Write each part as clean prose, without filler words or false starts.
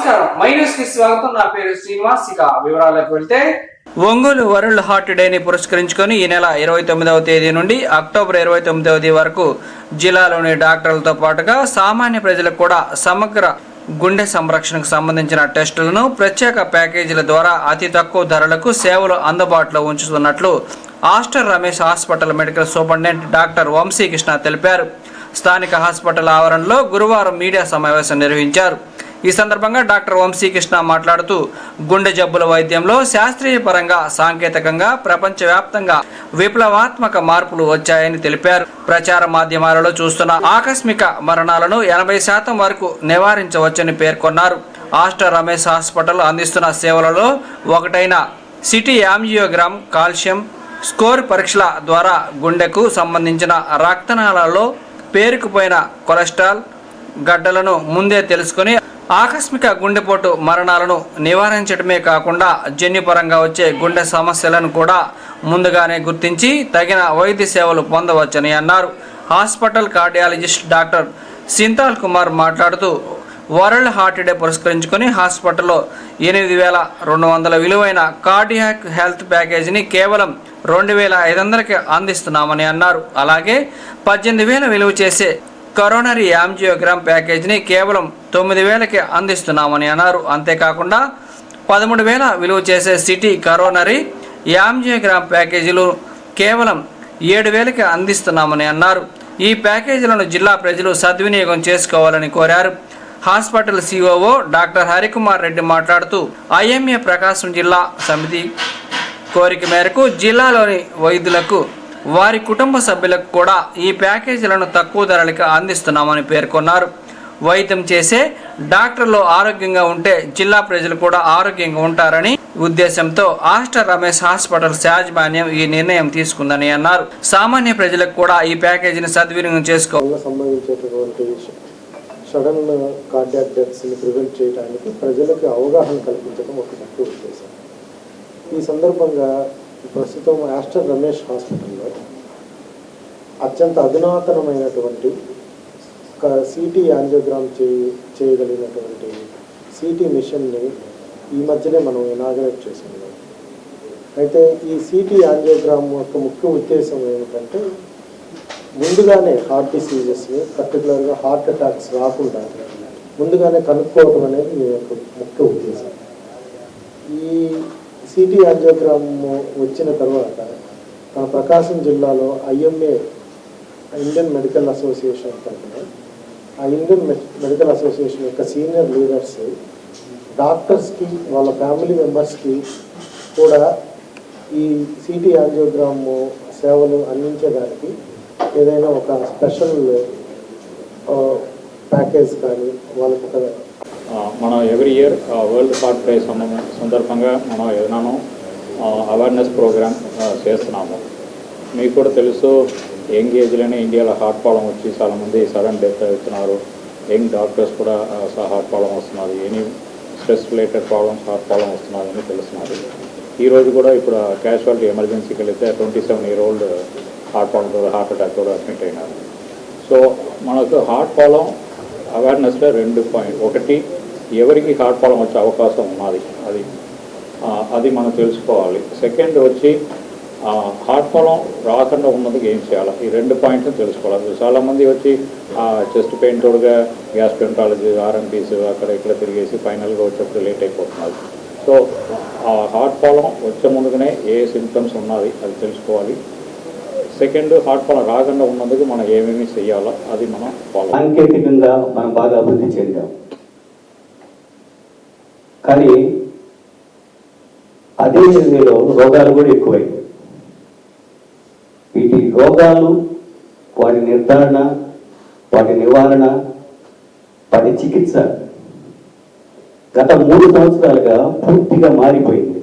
నమస్కారం, మైనస్ కి స్వాగతం. నా పేరు శ్రీనివాస్. ఇక వివరాలకు వెళ్తే, ఒంగోలు వరల్డ్ హార్ట్ డేని పురస్కరించుకొని ఈ నెల 29వ తేదీ నుండి అక్టోబర్ 29వ తేదీ వరకు జిల్లాలోని డాక్టర్లతో పాటుగా సామాన్య ప్రజలకు కూడా సమగ్ర గుండె సంరక్షణకు సంబంధించిన టెస్టులను ప్రత్యేక ప్యాకేజీల ద్వారా అతి తక్కువ ధరలకు సేవలు అందుబాటులో ఉంచుతున్నట్లు Aster Ramesh hospital medical superintendent doctor Vamsikrishna తెలిపారు. స్థానిక హాస్పిటల్ ఆవరణలో గురువారం మీడియా సమావేశం నిర్వహించారు. ఈ సందర్భంగా డాక్టర్ వంశీకృష్ణ మాట్లాడుతూ గుండె జబ్బుల వైద్యంలో శాస్త్రీయ పరంగా సాంకేతికంగా ప్రపంచవ్యాప్తంగా విప్లవాత్మక మార్పులు వచ్చాయని తెలిపారు. ప్రచార మాధ్యమాలలో చూస్తున్న ఆకస్మిక మరణాలను 80% వరకు నివారించవచ్చని పేర్కొన్నారు. ఆస్టర్ రమేష్ హాస్పిటల్ అందిస్తున్న సేవలలో ఒకటైన సిటీ యాంజియోగ్రామ్, కాల్షియం స్కోర్ పరీక్షల ద్వారా గుండెకు సంబంధించిన రక్తనాళాలలో పేరుకుపోయిన కొలెస్ట్రాల్ గడ్డలను ముందే తెలుసుకుని ఆకస్మిక గుండెపోటు మరణాలను నివారించడమే కాకుండా జన్యుపరంగా వచ్చే గుండె సమస్యలను కూడా ముందుగానే గుర్తించి తగిన వైద్య సేవలు పొందవచ్చని అన్నారు. Hospital cardiologist doctor Cinthol Kumar మాట్లాడుతూ వరల్డ్ హార్ట్ డే పురస్కరించుకొని హాస్పిటల్లో 8,200 విలువైన కార్డియాక్ హెల్త్ ప్యాకేజీని కేవలం 2,500కి అందిస్తున్నామని అన్నారు. అలాగే 18,000 విలువ చేసే కరోనరీ యాంజియోగ్రామ్ ప్యాకేజీని కేవలం 9,000కి అందిస్తున్నామని అన్నారు. అంతేకాకుండా 13,000 విలువ చేసే సిటీ కరోనరీ యాంజియోగ్రామ్ ప్యాకేజీలు కేవలం 7,000కి అందిస్తున్నామని అన్నారు. ఈ ప్యాకేజీలను జిల్లా ప్రజలు సద్వినియోగం చేసుకోవాలని కోరారు. Hospital COO doctor Harikumar Reddy మాట్లాడుతూ ఐఎంఏ ప్రకాశం జిల్లా సమితి కోరిక మేరకు జిల్లాలోని వైద్యులకు వారి కుటుంబ సభ్యులకు కూడా ఈ ప్యాకేజీలను తక్కువ ధరలకు అందిస్తున్నామని పేర్కొన్నారు. వైద్యం చేసే డాక్టర్లు ఆరోగ్యంగా ఉంటే జిల్లా ప్రజలు కూడా ఆరోగ్యంగా ఉంటారని ఉద్దేశంతో ఆస్టర్ రమేష్ హాస్పిటల్ యాజమాన్యం ఈ నిర్ణయం తీసుకుందని అన్నారు. సామాన్య ప్రజలకు కూడా ఈ ప్యాకేజీని సద్వినియోగం చేసుకోవాలి. సడన్ కార్డియాక్ డెత్స్ని ప్రివెంట్ చేయడానికి ప్రజలకు అవగాహన కల్పించడం ఒక ముఖ్య ఉద్దేశం. ఈ సందర్భంగా ప్రస్తుతం ఆస్టర్ రమేష్ హాస్పిటల్లో అత్యంత అధునాతనమైనటువంటి సిటీ యాంజియోగ్రామ్ చేయగలిగినటువంటి సిటీ మిషన్ని ఈ మధ్యనే మనం ఇనాగరేట్ చేస్తున్నాం. అయితే ఈ సిటీ యాంజియోగ్రామ్ యొక్క ముఖ్య ఉద్దేశం ఏమిటంటే ముందుగానే హార్ట్ డిసీజెస్ని, పర్టికులర్గా హార్ట్ అటాక్స్ రాకుండా ముందుగానే కనుక్కోవడం అనేది మీ యొక్క ముఖ్య ఉద్దేశం. ఈ సిటీ యాంజియోగ్రామ్ వచ్చిన తర్వాత మన ప్రకాశం జిల్లాలో ఐఎంఏ ఇండియన్ మెడికల్ అసోసియేషన్ తరఫున ఆ ఇండియన్ మెడికల్ అసోసియేషన్ యొక్క సీనియర్ లీడర్స్ డాక్టర్స్కి, వాళ్ళ ఫ్యామిలీ మెంబర్స్కి కూడా ఈ సిటీ యాంజియోగ్రామ్ సేవలు అందించడానికి ఏదైనా ఒక స్పెషల్ ప్యాకేజ్ కానీ వాళ్ళకి ఒక మనం every year world heart day సందర్భంగా మనం ఏదైనా అవేర్నెస్ ప్రోగ్రామ్ చేస్తున్నాము. మీకు కూడా తెలుసు, యంగ్ ఏజ్లోనే ఇండియాలో హార్ట్ ప్రాబ్లం వచ్చి చాలామంది సడన్ డెత్ అవుతున్నారు. యంగ్ డాక్టర్స్ కూడా హార్ట్ ప్రాబ్లం వస్తున్నారు. Any stress related problems, heart problem వస్తున్నారని తెలుస్తున్నారు. ఈరోజు కూడా ఇప్పుడు క్యాజువాలిటీ ఎమర్జెన్సీకి వెళితే 27-year-old హార్ట్ ప్రాబ్లంతో హార్ట్ అటాక్ కూడా అడ్మిట్ అయినారు. సో మనకు హార్ట్ ప్రాబ్లం అవేర్నెస్లో 2 పాయింట్. ఒకటి, ఎవరికి హార్ట్ ప్రాబ్లం వచ్చే అవకాశం ఉన్నది అది మనం తెలుసుకోవాలి. సెకండ్ వచ్చి హార్ట్ ప్రాబ్లం రాకుండా ఉన్నందుకు ఏం చేయాలి, ఈ 2 పాయింట్స్ తెలుసుకోవాలి. చాలామంది వచ్చి చెస్ట్ పెయిన్ తోడుగా గ్యాస్ట్రోఎంట్రాలజీ, ఆర్ఎంపీస్ అక్కడ ఇక్కడ తిరిగేసి ఫైనల్గా వచ్చేప్పుడు లేట్ అయిపోతున్నారు. సో హార్ట్ ప్రాబ్లం వచ్చే ముందుగానే ఏ సిమ్టమ్స్ ఉన్నది అది తెలుసుకోవాలి. సెకండ్, హార్ట్ ప్రాబ్లం రాకుండా ఉన్నందుకు మనం ఏమేమి చేయాలో అది మనం ఫాలో. సాంకేతికంగా మనం బాగా అభివృద్ధి చెందాం, కానీ అదే స్థితిలో రోగాలు కూడా ఎక్కువైంది. వీటి రోగాలు, వాటి నిర్ధారణ, వాటి నివారణ, వాటి చికిత్స గత 3 సంవత్సరాలుగా పూర్తిగా మారిపోయింది.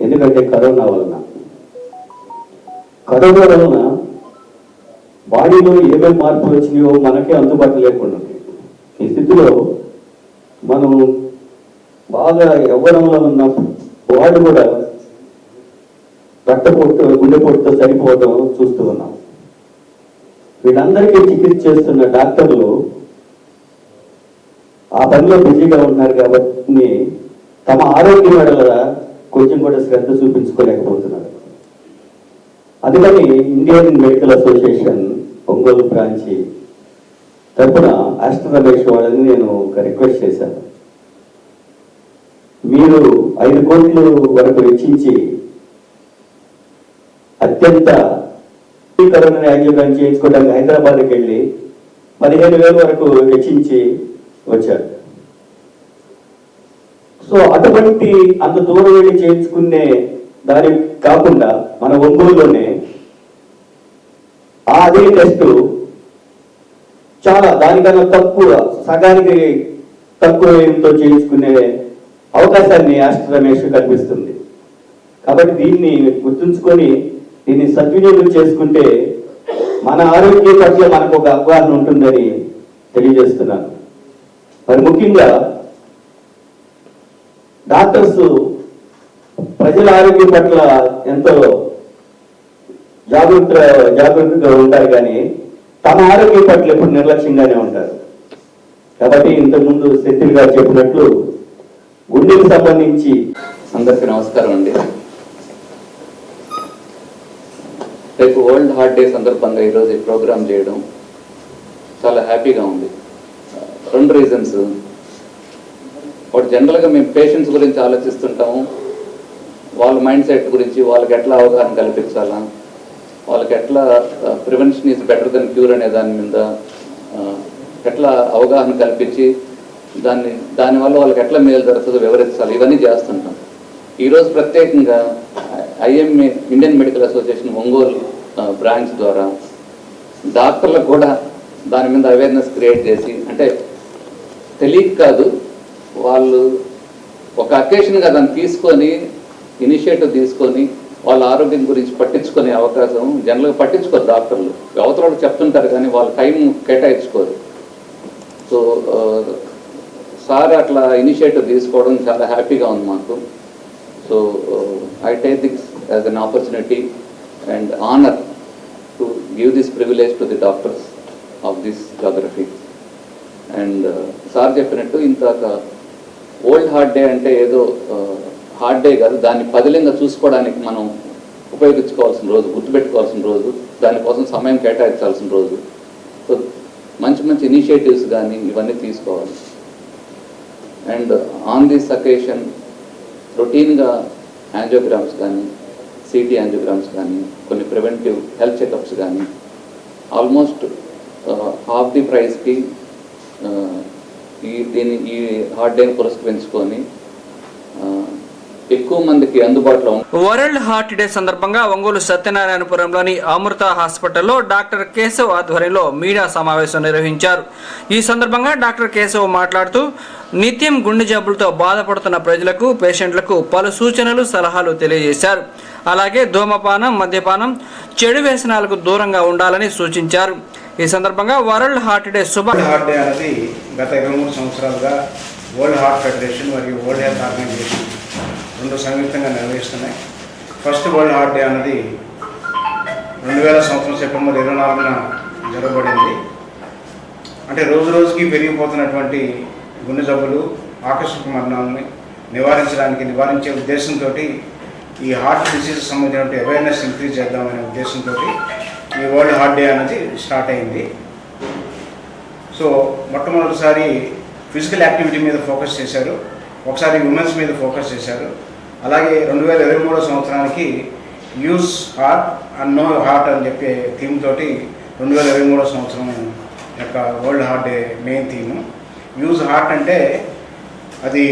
ఎందుకంటే కరోనా వలన బాడీలో ఏమేమి మార్పులు వచ్చినాయో మనకే అందుబాటులో లేకుండా ఈ స్థితిలో మనం బాగా యవ్వనంలో ఉన్న వాడు కూడా రక్తపోటు, గుండెపోటుతో సరిపోవడం చూస్తూ ఉన్నాం. వీళ్ళందరికీ చికిత్స చేస్తున్న డాక్టర్లు ఆ పనిలో బిజీగా ఉంటున్నారు కాబట్టి తమ ఆరోగ్యం వల్ల కొంచెం కూడా శ్రద్ధ చూపించుకోలేకపోతున్నారు. అందుకని Indian medical association Ongole branch తరపున ఆస్టర్ రమేష్ వాళ్ళని నేను ఒక రిక్వెస్ట్ చేశాను. మీరు 5 కోట్ల వరకు వెచ్చించి అత్యంత కరోనా యాంజియోగ్రామ్ చేయించుకోవడానికి హైదరాబాద్కి వెళ్ళి 15,000 వరకు వెచ్చించి వచ్చారు. సో అటువంటి అంత దూరం వెళ్ళి చేయించుకునే దాని కాకుండా మన ఒంగోలులోనే అదే టెస్ట్ చాలా దానికన్నా తక్కువ సగానికి తక్కువ వ్యయంతో చేయించుకునే అవకాశాన్ని ఆస్టర్ రమేష్ కల్పిస్తుంది. కాబట్టి దీన్ని గుర్తుంచుకొని దీన్ని సద్వినియోగం చేసుకుంటే మన ఆరోగ్యం పట్ల మనకు ఒక అవగాహన ఉంటుందని తెలియజేస్తున్నాను. మరి ముఖ్యంగా డాక్టర్స్ ప్రజల ఆరోగ్యం పట్ల ఎంతో జాగ్రత్తగా ఉంటారు, కానీ తమ ఆరోగ్యం పట్ల ఎప్పుడు నిర్లక్ష్యంగానే ఉంటారు. కాబట్టి ఇంతకుముందు సెట్టిల్ గారు చెప్పినట్లు గుండెకు సంబంధించి అందరికీ నమస్కారం అండి. రేపు వరల్డ్ హార్ట్ డే సందర్భంగా ఈరోజు ఈ ప్రోగ్రామ్ చేయడం చాలా హ్యాపీగా ఉంది. 2 రీజన్స్. ఒకటి, జనరల్గా మేము పేషెంట్స్ గురించి ఆలోచిస్తుంటాము, వాళ్ళ మైండ్ సెట్ గురించి, వాళ్ళకి ఎట్లా అవగాహన కల్పించాలా, వాళ్ళకి ఎట్లా prevention is better than cure అనే దాని మీద ఎట్లా అవగాహన కల్పించి దానివల్ల వాళ్ళకి ఎట్లా మేలు జరుగుతుందో వివరించాలి, ఇవన్నీ చేస్తుంటాం. ఈరోజు ప్రత్యేకంగా IMA Indian medical association Ongole branch ద్వారా డాక్టర్లకు కూడా దాని మీద అవేర్నెస్ క్రియేట్ చేసి, అంటే తెలియక కాదు, వాళ్ళు ఒక అకేషన్గా దాన్ని తీసుకొని ఇనిషియేటివ్ తీసుకొని వాళ్ళ ఆరోగ్యం గురించి పట్టించుకునే అవకాశం జనరల్గా పట్టించుకోరు డాక్టర్లు. అవతల చెప్తుంటారు కానీ వాళ్ళ టైం కేటాయించుకోరు. సో సార్ అట్లా ఇనిషియేటివ్ తీసుకోవడం చాలా హ్యాపీగా ఉంది మాకు. So I take this as an opportunity and honour to give this privilege to the doctors of this geography. And sir చెప్పినట్టు ఇంతక వరల్డ్ హార్ట్ డే అంటే ఏదో హార్ట్ డే కాదు, దాన్ని పదిలంగా చూసుకోవడానికి మనం ఉపయోగించుకోవాల్సిన రోజు, గుర్తుపెట్టుకోవాల్సిన రోజు, దానికోసం సమయం కేటాయించాల్సిన రోజు. సో మంచి మంచి ఇనిషియేటివ్స్ కానీ ఇవన్నీ తీసుకోవాలి. అండ్ ఆన్ దిస్ అకేషన్ రొటీన్గా యాంజియోగ్రామ్స్ కానీ, సిటీ యాంజియోగ్రామ్స్ కానీ, కొన్ని ప్రివెంటివ్ హెల్త్ చెకప్స్ కానీ ఆల్మోస్ట్ హాఫ్ ది ప్రైస్కి ఈ హార్ట్ డేని పురస్కరించుకొని ఎక్కువ మందికి అందుబాటులో ఉంది. వరల్డ్ హార్ట్ డే సందర్భంగా ఒంగోలు సత్యనారాయణపురంలోని అమృత హాస్పిటల్లో డాక్టర్ కేశవ్ ఆధ్వర్యంలో మీడియా సమావేశం నిర్వహించారు. ఈ సందర్భంగా డాక్టర్ కేశవ్ మాట్లాడుతూ నిత్యం గుండె జబ్బులతో బాధపడుతున్న ప్రజలకు, పేషెంట్లకు పలు సూచనలు, సలహాలు తెలియజేశారు. అలాగే ధూమపానం, మద్యపానం, చెడు వ్యసనాలకు దూరంగా ఉండాలని సూచించారు. ఈ సందర్భంగా world heart day heart day అనేది గత 23 సంవత్సరాలుగా వరల్డ్ హార్ట్ ఫెడరేషన్ మరియు వరల్డ్ హెల్త్ ఆర్గనైజేషన్ 2 సంయుక్తంగా నిర్వహిస్తున్నాయి. ఫస్ట్ వరల్డ్ హార్ట్ డే అన్నది 2000 సంవత్సరం సెప్టెంబర్ 24న జరగబడింది. అంటే రోజు రోజుకి పెరిగిపోతున్నటువంటి గుండె జబ్బులు, ఆకస్మిక మరణాలని నివారించే ఉద్దేశంతో ఈ హార్ట్ డిసీజ్ సంబంధించిన అవేర్నెస్ ఇంక్రీజ్ చేద్దామనే ఉద్దేశంతో ఈ వరల్డ్ హార్ట్ డే అనేది స్టార్ట్ అయింది. సో మొట్టమొదటిసారి ఫిజికల్ యాక్టివిటీ మీద ఫోకస్ చేశారు, ఒకసారి ఉమెన్స్ మీద ఫోకస్ చేశారు. అలాగే 2023 సంవత్సరానికి use heart and know heart అని చెప్పే థీమ్ తోటి 2023 సంవత్సరం యొక్క world heart day main theme. Use heart అంటే అది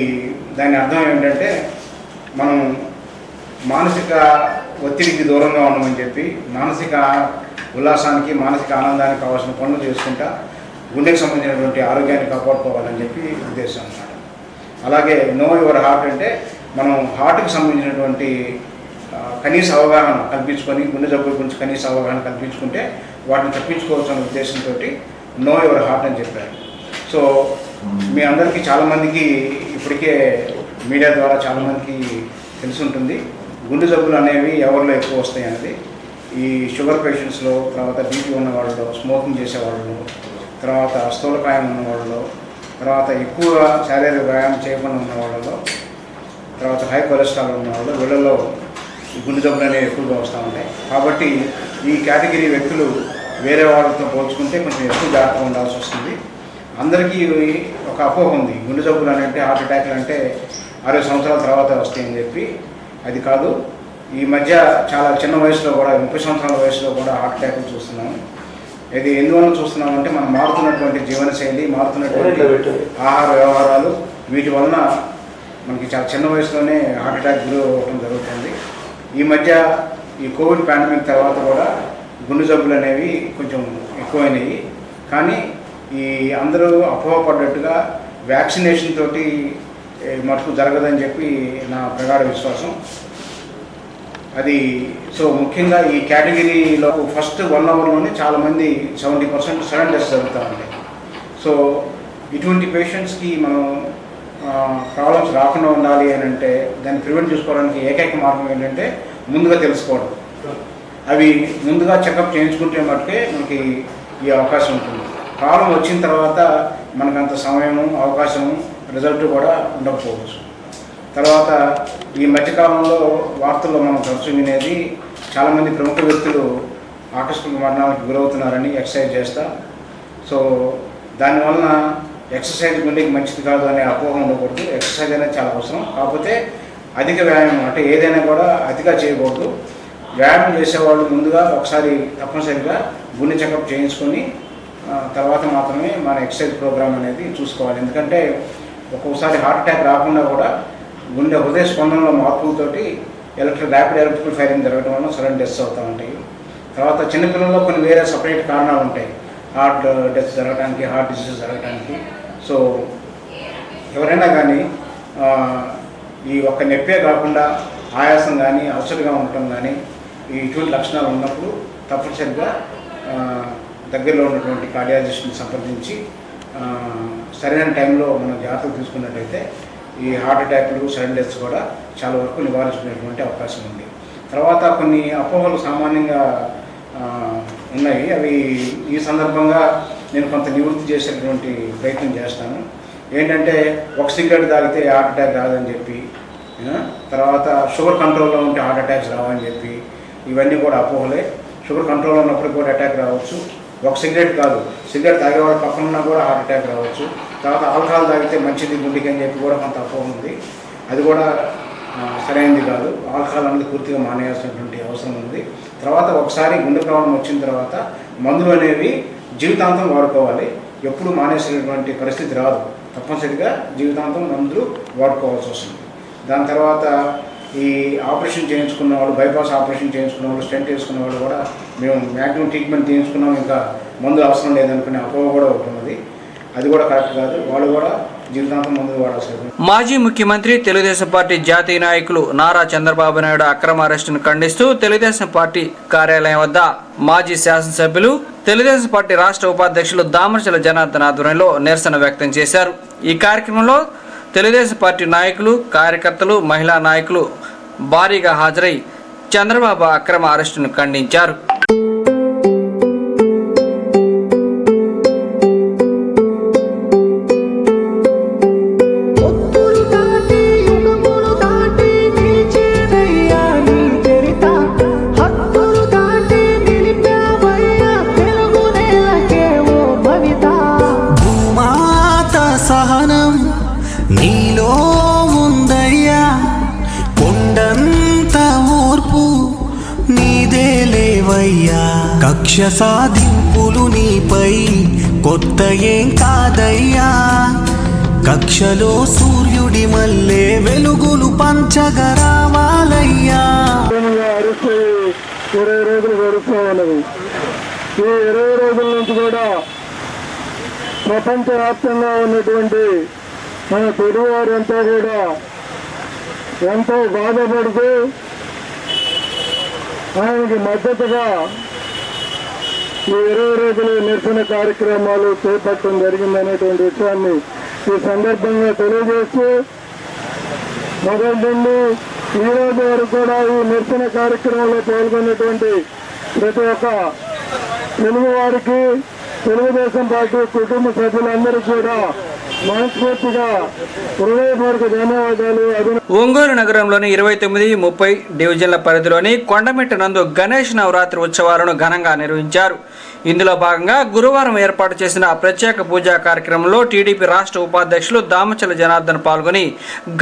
దాని అర్థం ఏమిటంటే మనం మానసిక ఒత్తిడికి దూరంగా ఉండమని చెప్పి, మానసిక ఉల్లాసానికి, మానసిక ఆనందానికి కావాల్సిన పనులు చేసుకుంటా గుండెకి సంబంధించినటువంటి ఆరోగ్యాన్ని కాపాడుకోవాలని చెప్పి ఉద్దేశం అన్నమాట. అలాగే నో యువర్ హార్ట్ అంటే మనం హార్ట్కి సంబంధించినటువంటి కనీస అవగాహన కల్పించుకొని, గుండె జబ్బుల గురించి కనీస అవగాహన కల్పించుకుంటే వాటిని తప్పించుకోవచ్చు అనే ఉద్దేశంతో నో యువర్ హార్ట్ అని చెప్పారు. సో మీ అందరికీ చాలామందికి ఇప్పటికే మీడియా ద్వారా చాలామందికి తెలిసి ఉంటుంది గుండె జబ్బులు అనేవి ఎవరిలో ఎక్కువ వస్తాయి అనేది. ఈ షుగర్ పేషెంట్స్లో, తర్వాత బీపీ ఉన్న వాళ్ళలో, స్మోకింగ్ చేసే వాళ్ళలో, తర్వాత స్థూలకాయం ఉన్న వాళ్ళలో, తర్వాత ఎక్కువ శారీరక వ్యాయామం చేయకుండా ఉన్న వాళ్ళలో, తర్వాత హై కొలెస్ట్రాల్ ఉన్న వాళ్ళు, వీళ్ళలో ఈ గుండె జబ్బులు అనేవి ఎక్కువగా వస్తూ ఉంటాయి. కాబట్టి ఈ కేటగిరీ వ్యక్తులు వేరే వాళ్ళతో పోల్చుకుంటే కొంచెం ఎక్కువ జాగ్రత్తగా ఉండాల్సి వస్తుంది. అందరికీ ఒక అపోహ ఉంది, గుండె జబ్బులు అంటే, హార్ట్ అటాక్లు అంటే 60 సంవత్సరాల తర్వాత వస్తాయని చెప్పి. అది కాదు. ఈ మధ్య చాలా చిన్న వయసులో కూడా, 30 సంవత్సరాల వయసులో కూడా హార్ట్ అటాక్లు చూస్తున్నాము. ఇది ఎందువల్ల చూస్తున్నామంటే మనం మారుతున్నటువంటి జీవనశైలి, మారుతున్నటువంటి ఆహార వ్యవహారాలు, వీటి వలన మనకి చాలా చిన్న వయసులోనే హార్ట్ అటాక్ గురి అవ్వడం జరుగుతుంది. ఈ మధ్య ఈ కోవిడ్ పాండమిక్ తర్వాత కూడా గుండె జబ్బులు అనేవి కొంచెం ఎక్కువైనాయి. కానీ ఈ అందరూ అపోహపడ్డట్టుగా వ్యాక్సినేషన్ తోటి మటుకు జరగదని చెప్పి నా ప్రగాఢ విశ్వాసం. అది సో ముఖ్యంగా ఈ కేటగిరీలో ఫస్ట్ 1 అవర్లోనే చాలామంది 70% సడన్ డెత్స్ జరుగుతూ ఉంటాయి. సో ఇటువంటి పేషెంట్స్కి మనం ప్రాబ్లమ్స్ రాకుండా ఉండాలి అని అంటే దాన్ని ప్రివెంట్ చేసుకోవడానికి ఏకైక మార్గం ఏంటంటే ముందుగా తెలుసుకోవడం. అవి ముందుగా చెకప్ చేయించుకుంటే మటుకే మనకి ఈ అవకాశం ఉంటుంది. ప్రాబ్లం వచ్చిన తర్వాత మనకంత సమయము, అవకాశము, రిజల్ట్ కూడా ఉండకపోవచ్చు. తర్వాత ఈ మధ్యకాలంలో వార్తల్లో మనం తరచూ వినేది, చాలామంది ప్రముఖ వ్యక్తులు ఆకస్మిక మరణాలకు గురవుతున్నారని ఎక్సర్సైజ్ చేస్తా. సో దానివలన ఎక్సర్సైజ్ గుండెకి మంచిది కాదు అనే అపోహ ఉండకూడదు. ఎక్సర్సైజ్ అనేది చాలా అవసరం. కాకపోతే అధిక వ్యాయామం అంటే ఏదైనా కూడా అతిగా చేయకూడదు. వ్యాయామం చేసేవాళ్ళు ముందుగా ఒకసారి తప్పనిసరిగా గుండె చెకప్ చేయించుకొని తర్వాత మాత్రమే మన ఎక్సర్సైజ్ ప్రోగ్రామ్ అనేది చూసుకోవాలి. ఎందుకంటే ఒక్కొక్కసారి హార్ట్ అటాక్ రాకుండా కూడా గుండె హృదయ స్పందనలో మార్పులతోటి ర్యాపిడ్ ఎలక్ట్రికల్ ఫైరింగ్ జరగడం వల్ల సడన్ డెత్స్ అవుతూ ఉంటాయి. తర్వాత చిన్నపిల్లల్లో కొన్ని వేరే సపరేట్ కారణాలు ఉంటాయి హార్ట్ డెత్స్ జరగడానికి, హార్ట్ డిసీజెస్ జరగడానికి. సో ఎవరైనా కానీ ఈ ఒక్క నొప్పే కాకుండా ఆయాసం కానీ, అలసటగా ఉండటం కానీ, ఇటువంటి లక్షణాలు ఉన్నప్పుడు తప్పనిసరిగా దగ్గరలో ఉన్నటువంటి కార్డియాలజిస్ట్ని సంప్రదించి సరైన టైంలో మనం జాగ్రత్తలు తీసుకున్నట్టయితే ఈ హార్ట్ అటాక్లు, సడన్ డెత్స్ కూడా చాలా వరకు నివారించుకునేటువంటి అవకాశం ఉంది. తర్వాత కొన్ని అపోహలు సామాన్యంగా ఉన్నాయి. అవి ఈ సందర్భంగా నేను కొంత నివృత్తి చేసేటువంటి ప్రయత్నం చేస్తాను. ఏంటంటే ఒక సిగరెట్ తాగితే హార్ట్ అటాక్ రాదని చెప్పి, తర్వాత షుగర్ కంట్రోల్లో ఉంటే హార్ట్ అటాక్స్ రావని చెప్పి, ఇవన్నీ కూడా అపోహలే. షుగర్ కంట్రోల్లో ఉన్నప్పుడు కూడా అటాక్ రావచ్చు. ఒక సిగరెట్ కాదు, సిగరెట్ తాగేవాడు పక్కన ఉన్నా కూడా హార్ట్ అటాక్ రావచ్చు. తర్వాత ఆల్కహాల్ తాగితే మంచిది గుండెకి అని చెప్పి కూడా కొంత అపోహ ఉంది. అది కూడా సరైనది కాదు. ఆల్కహాల్ అనేది పూర్తిగా మానేయాల్సినటువంటి అవసరం ఉంది. తర్వాత ఒకసారి గుండె ప్రాబ్లం వచ్చిన తర్వాత మందులు అనేవి జీవితాంతం వాడుకోవాలి. ఎప్పుడు మానేసినటువంటి పరిస్థితి రాదు. తప్పనిసరిగా జీవితాంతం మందులు వాడుకోవాల్సి వస్తుంది. దాని తర్వాత ఈ ఆపరేషన్ చేయించుకున్న వాళ్ళు, బైపాస్ ఆపరేషన్ చేయించుకున్న వాళ్ళు, స్టెంట్ వేసుకున్న వాళ్ళు కూడా మేము మ్యాక్సిమం ట్రీట్మెంట్ చేయించుకున్నాం, ఇంకా మందులు అవసరం లేదనుకునే అపోహ కూడా ఉంటుంది. అది కూడా కరెక్ట్ కాదు. వాళ్ళు కూడా జీవితాంతం మందులు వాడాల్సి. మాజీ ముఖ్యమంత్రి, తెలుగుదేశం పార్టీ జాతీయ నాయకులు నారా చంద్రబాబు నాయుడు అక్రమ అరెస్టును ఖండిస్తూ తెలుగుదేశం పార్టీ కార్యాలయం వద్ద మాజీ శాసనసభ్యులు, తెలుగుదేశం పార్టీ రాష్ట్ర ఉపాధ్యక్షులు దామర్చల జనార్దన్ ఆధ్వర్యంలో నిరసన వ్యక్తం చేశారు. ఈ కార్యక్రమంలో తెలుగుదేశం పార్టీ నాయకులు, కార్యకర్తలు, మహిళా నాయకులు భారీగా హాజరై చంద్రబాబు అక్రమ అరెస్టును ఖండించారు. నీలో ఉందయ్యా కొండంత ఓర్పు నీదే లేవయ్యా. కక్ష సాధింపులు నీపై కొత్త ఏం కాదయ్యా. కక్షలో సూర్యుడి మల్లె వెలుగులు పంచగరావాలయ్యా. 20 రోజులు గడుస్తూ ఉన్నది. ఈ 20 రోజుల నుంచి కూడా ప్రపంచవ్యాప్తంగా ఉన్నటువంటి మన తెలుగువారంతా కూడా ఎంతో బాధపడుతూ ఆయనకి మద్దతుగా ఈ 20 రోజులు నిరసన కార్యక్రమాలు చేపట్టడం జరిగిందనేటువంటి విషయాన్ని ఈ సందర్భంగా తెలియజేస్తూ, మొదటి నుండి ఈ రోజు వరకు కూడా ఈ నిరసన కార్యక్రమంలో పాల్గొన్నటువంటి ప్రతి ఒక్క తెలుగు వారికి, తెలుగుదేశం పార్టీ కుటుంబ సభ్యులందరికీ కూడా మనస్ఫూర్తిగా హృదయపూర్వక ధన్యవాదాలు. ఒంగోలు నగరంలోని 29, 30 డివిజన్ల పరిధిలోని కొండమెట్ట నందు గణేష్ నవరాత్రి ఉత్సవాలను ఘనంగా నిర్వహించారు. ఇందులో భాగంగా గురువారం ఏర్పాటు చేసిన ప్రత్యేక పూజా కార్యక్రమంలో టీడీపీ రాష్ట్ర ఉపాధ్యక్షులు దామచల జనార్దన్ పాల్గొని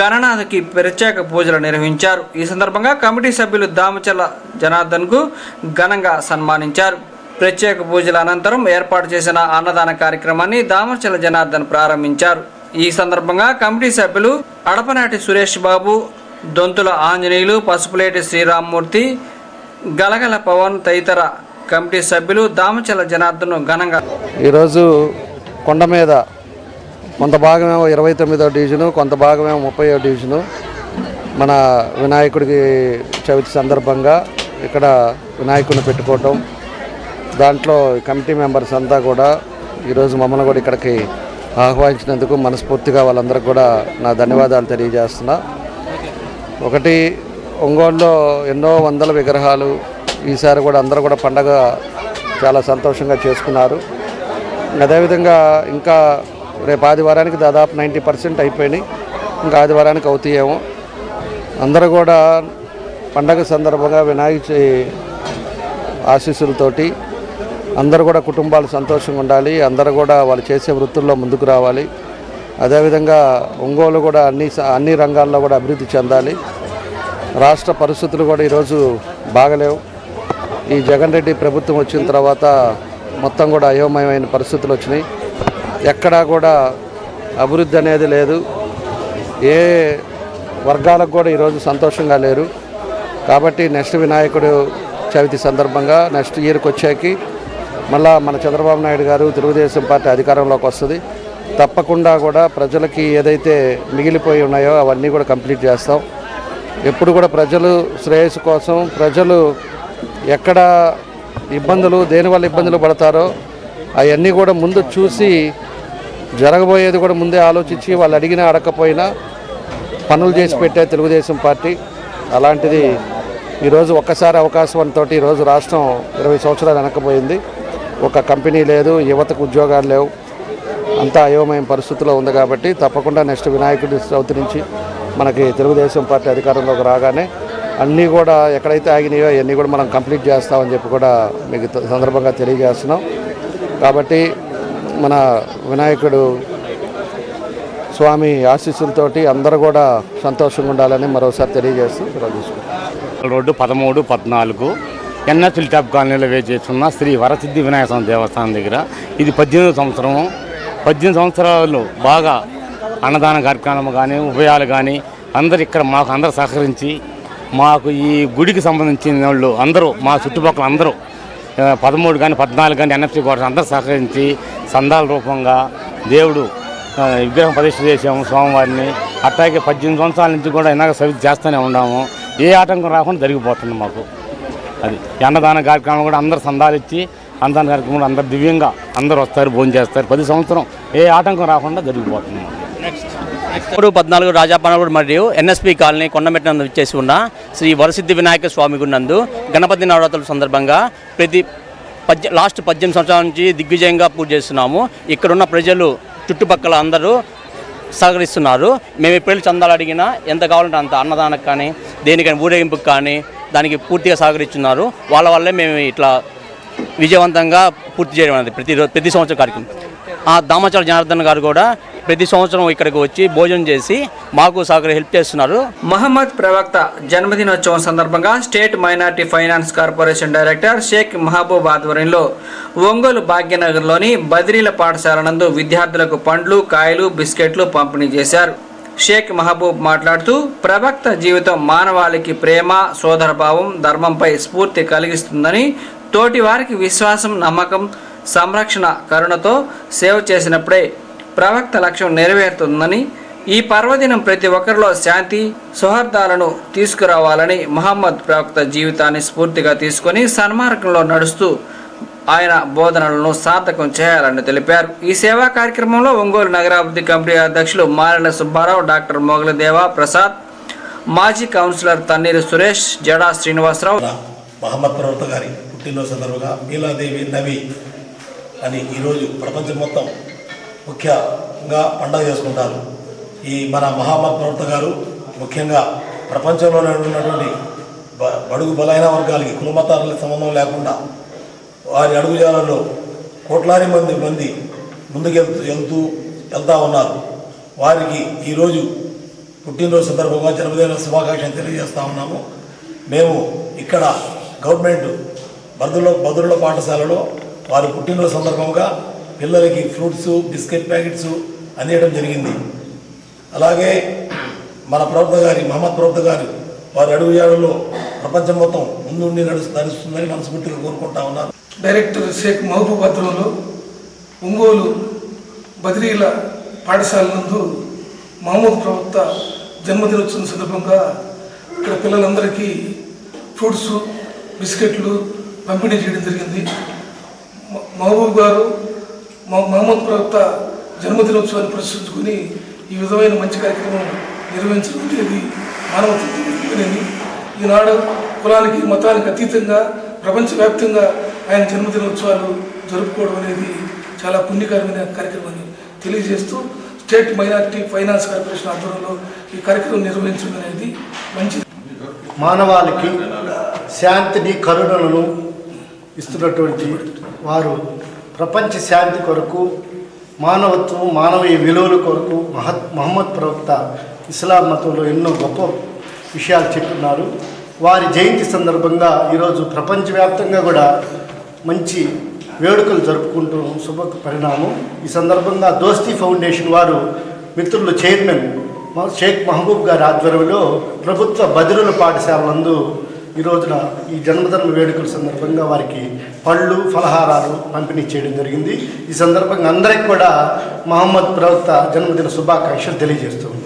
గణనాథుకి ప్రత్యేక పూజలు నిర్వహించారు. ఈ సందర్భంగా కమిటీ సభ్యులు దామచల జనార్దన్కు ఘనంగా సన్మానించారు. ప్రత్యేక పూజల అనంతరం ఏర్పాటు చేసిన అన్నదాన కార్యక్రమాన్ని దామచల జనార్దన్ ప్రారంభించారు. ఈ సందర్భంగా కమిటీ సభ్యులు అడపనాటి సురేష్ బాబు, దొంతుల ఆంజనేయులు, పసుపులేటి శ్రీరామ్మూర్తి, గలగల పవన్ తదితర కమిటీ సభ్యులు దామచల జనార్దన్ ఘనంగా ఈరోజు కొండ మీద కొంత భాగమేమో 29వ డివిజను, కొంత భాగమేమో 30వ డివిజను మన వినాయకుడికి చవితి సందర్భంగా ఇక్కడ వినాయకుడిని పెట్టుకోవటం, దాంట్లో కమిటీ మెంబర్స్ అంతా కూడా ఈరోజు మమ్మల్ని కూడా ఇక్కడికి ఆహ్వానించినందుకు మనస్ఫూర్తిగా వాళ్ళందరికీ కూడా నా ధన్యవాదాలు తెలియజేస్తున్నా. ఒకటి, ఒంగోలులో ఎన్నో వందల విగ్రహాలు ఈసారి కూడా అందరూ కూడా పండగ చాలా సంతోషంగా చేసుకున్నారు. అదేవిధంగా ఇంకా రేపు ఆదివారానికి దాదాపు 90% అయిపోయినాయి, ఇంకా ఆదివారానికి అవుతాయేమో. అందరూ కూడా పండగ సందర్భంగా వినాయకుడి ఆశీస్సులతోటి అందరూ కూడా కుటుంబాలు సంతోషంగా ఉండాలి, అందరూ కూడా వాళ్ళు చేసే వృత్తుల్లో ముందుకు రావాలి. అదేవిధంగా ఒంగోలు కూడా అన్ని రంగాల్లో కూడా అభివృద్ధి చెందాలి. రాష్ట్ర పరిస్థితులు కూడా ఈరోజు బాగలేవు. ఈ జగన్ రెడ్డి ప్రభుత్వం వచ్చిన తర్వాత మొత్తం కూడా అయోమయమైన పరిస్థితులు వచ్చినాయి. ఎక్కడా కూడా అభివృద్ధి అనేది లేదు. ఏ వర్గాలకు కూడా ఈరోజు సంతోషంగా లేరు. కాబట్టి నెక్స్ట్ వినాయకుడు చవితి సందర్భంగా నెక్స్ట్ ఇయర్కి వచ్చాకి మళ్ళా మన చంద్రబాబు నాయుడు గారు తెలుగుదేశం పార్టీ అధికారంలోకి వస్తుంది. తప్పకుండా కూడా ప్రజలకి ఏదైతే మిగిలిపోయి ఉన్నాయో అవన్నీ కూడా కంప్లీట్ చేస్తాం. ఎప్పుడు కూడా ప్రజలు శ్రేయస్సు కోసం, ప్రజలు ఎక్కడ ఇబ్బందులు దేనివల్ల ఇబ్బందులు పడతారో అవన్నీ కూడా ముందు చూసి జరగబోయేది కూడా ముందే ఆలోచించి వాళ్ళు అడిగినా అడగకపోయినా పనులు చేసి పెట్టే తెలుగుదేశం పార్టీ. అలాంటిది ఈరోజు ఒక్కసారి అవకాశంతో ఈరోజు రాష్ట్రం 20 సంవత్సరాలు వెనక్కిపోయింది. ఒక కంపెనీ లేదు, యువతకు ఉద్యోగాలు లేవు, అంతా అయోమయం పరిస్థితిలో ఉంది. కాబట్టి తప్పకుండా నెక్స్ట్ వినాయకుడి చవితి నుంచి మనకి తెలుగుదేశం పార్టీ అధికారంలోకి రాగానే అన్నీ కూడా ఎక్కడైతే ఆగినాయో అవన్నీ కూడా మనం కంప్లీట్ చేస్తామని చెప్పి కూడా మీకు సందర్భంగా తెలియజేస్తున్నాం. కాబట్టి మన వినాయకుడు స్వామి ఆశీస్సులతోటి అందరూ కూడా సంతోషంగా ఉండాలని మరోసారి తెలియజేస్తూ రోడ్డు 13, 14 ఎన్ఎస్ టాప్ కాలనీలో వేచేస్తున్న శ్రీ వరసిద్ధి వినాయక స్వామి దేవస్థానం దగ్గర ఇది 18వ సంవత్సరం. 18 సంవత్సరాలు బాగా అన్నదాన కార్యక్రమం కానీ ఉభయాలు కానీ అందరు ఇక్కడ మాకు అందరూ సహకరించి మాకు ఈ గుడికి సంబంధించిన వాళ్ళు అందరూ మా చుట్టుపక్కల అందరూ 13 కానీ 14 కానీ ఎన్ఎఫ్సి కోట అందరూ సహకరించి సందాల రూపంగా దేవుడు విగ్రహం ప్రతిష్ఠ చేసాము స్వామివారిని. అట్లాగే 18 సంవత్సరాల నుంచి కూడా ఇలాగ సవితి చేస్తూనే ఉన్నాము. ఏ ఆటంకం రాకుండా జరిగిపోతుంది మాకు. అది అన్నదాన కార్యక్రమం కూడా అందరూ సందాలు ఇచ్చి అన్నదాన కార్యక్రమం అందరు దివ్యంగా అందరూ వస్తారు, భోజనం చేస్తారు. 10 సంవత్సరం ఏ ఆటంకం రాకుండా జరిగిపోతుంది. 14 రాజాపానగూడ మరియు ఎన్ఎస్పి కాలనీ కొండమెట్ట నందు ఇచ్చేసి ఉన్న శ్రీ వరసిద్ధి వినాయక స్వామి గుడి నందు గణపతి నవరాత్రుల సందర్భంగా లాస్ట్ 18 సంవత్సరాల నుంచి దిగ్విజయంగా పూజ చేస్తున్నాము. ఇక్కడున్న ప్రజలు చుట్టుపక్కల అందరూ సహకరిస్తున్నారు. మేము ఎప్పుడు చందాలు అడిగినా ఎంత కావాలంటే అంత అన్నదానికి కానీ దేనికైనా ఊరేగింపుకి కానీ దానికి పూర్తిగా సహకరిస్తున్నారు. వాళ్ళ వల్లే మేము ఇట్లా విజయవంతంగా పూర్తి చేయడం అనేది ప్రతి సంవత్సరం కార్యక్రమం. దామచల జనార్దన్ గారు కూడా ప్రతి సంవత్సరం ఇక్కడికి వచ్చి భోజనం చేసి మాకు హెల్ప్ చేస్తున్నారు. మహమ్మద్ ప్రవక్త జన్మదినోత్సవం సందర్భంగా state minority finance corporation director Sheikh Mahaboob ఆధ్వర్యంలో ఒంగోలు భాగ్యనగర్లోని బదిరీల పాఠశాల నందు విద్యార్థులకు పండ్లు, కాయలు, బిస్కెట్లు పంపిణీ చేశారు. షేక్ మహబూబ్ మాట్లాడుతూ ప్రవక్త జీవితం మానవాళికి ప్రేమ, సోదరభావం, ధర్మంపై స్ఫూర్తి కలిగిస్తుందని, తోటి వారికి విశ్వాసం, నమ్మకం, సంరక్షణ, కరుణతో సేవ చేసినప్పుడే ప్రవక్త లక్ష్యం నెరవేరుతుందని, ఈ పర్వదినం ప్రతి ఒక్కరిలో శాంతి, సౌహార్దాలను తీసుకురావాలని, మహమ్మద్ ప్రవక్త జీవితాన్ని స్ఫూర్తిగా తీసుకొని సన్మార్గంలో నడుస్తూ ఆయన బోధనలను సార్థకం చేయాలని తెలిపారు. ఈ సేవా కార్యక్రమంలో ఒంగోలు నగరాభివృద్ధి కమిటీ అధ్యక్షులు మారెల సుబ్బారావు, డాక్టర్ మొగలదేవ ప్రసాద్, మాజీ కౌన్సిలర్ తన్నీరు సురేష్, జడా శ్రీనివాసరావు. మహమ్మద్ ప్రవక్త గారి పుట్టినరోజు సందర్భంగా మీలాదేవి నబీ అని ఈరోజు ప్రపంచం మొత్తం ముఖ్య సందర్భంగా పండుగ చేసుకుంటారు. ఈ మన మహమ్మద్ ప్రవక్త గారు ముఖ్యంగా ప్రపంచంలోనే ఉన్నటువంటి బడుగు బలైన వర్గాలకి కులమతాల సంబంధం లేకుండా వారి అడుగుజాలలో కోట్లాది మంది ముందుకు వెళ్తూ ఉన్నారు. వారికి ఈరోజు పుట్టినరోజు సందర్భంగా జన్మదిన శుభాకాంక్షలు తెలియజేస్తూ ఉన్నాము. మేము ఇక్కడ గవర్నమెంట్ బదురుల పాఠశాలలో వారి పుట్టినరోజు సందర్భంగా పిల్లలకి ఫ్రూట్స్, బిస్కెట్ ప్యాకెట్స్ అందించడం జరిగింది. అలాగే మన మహమ్మద్ ప్రవక్త గారు వారి అడుగుజాడల్లో ప్రపంచం మొత్తం ముందుండి నడుస్తుందని మనస్ఫూర్తిగా కోరుకుంటా ఉన్నారు. డైరెక్టర్ షేక్ మహబూబ్ ఆధ్వర్యంలో ఒంగోలు బదిరీల పాఠశాల నందు మహమ్మద్ ప్రవక్త జన్మదినోత్సవం సందర్భంగా ఇక్కడ పిల్లలందరికీ ఫ్రూట్స్, బిస్కెట్లు పంపిణీ చేయడం జరిగింది. మహబూబ్ గారు మహమ్మద్ ప్రవక్త జన్మదినోత్సవాన్ని ప్రదర్శించుకుని ఈ విధమైన మంచి కార్యక్రమం నిర్వహించడం అనేది మానవత్వమని, ఈనాడు కులానికి మతానికి అతీతంగా ప్రపంచవ్యాప్తంగా ఆయన జన్మదినోత్సవాలు జరుపుకోవడం అనేది చాలా పుణ్యకరమైన కార్యక్రమాన్ని తెలియజేస్తూ స్టేట్ మైనారిటీ ఫైనాన్స్ కార్పొరేషన్ ఆధ్వర్యంలో ఈ కార్యక్రమం నిర్వహించడం అనేది మంచిది. మానవాళికి శాంతిని, కరుణలను ఇస్తున్నటువంటి వారు ప్రపంచ శాంతి కొరకు, మానవత్వం, మానవీయ విలువల కొరకు మహమ్మద్ ప్రవక్త ఇస్లాం మతంలో ఎన్నో గొప్ప విషయాలు చెప్తున్నారు. వారి జయంతి సందర్భంగా ఈరోజు ప్రపంచవ్యాప్తంగా కూడా మంచి వేడుకలు జరుపుకుంటూ శుభ పరిణామం. ఈ సందర్భంగా దోస్తీ ఫౌండేషన్ వారు మిత్రులు చైర్మన్ షేక్ మహబూబ్ గారి ఆధ్వర్యంలో ప్రభుత్వ బదిరుల పాఠశాల నందు ఈ రోజున ఈ జన్మదిన వేడుకల సందర్భంగా వారికి పళ్ళు, ఫలహారాలు పంపిణీ చేయడం జరిగింది. ఈ సందర్భంగా అందరికీ కూడా మహమ్మద్ ప్రవక్త జన్మదిన శుభాకాంక్షలు తెలియజేస్తుంది.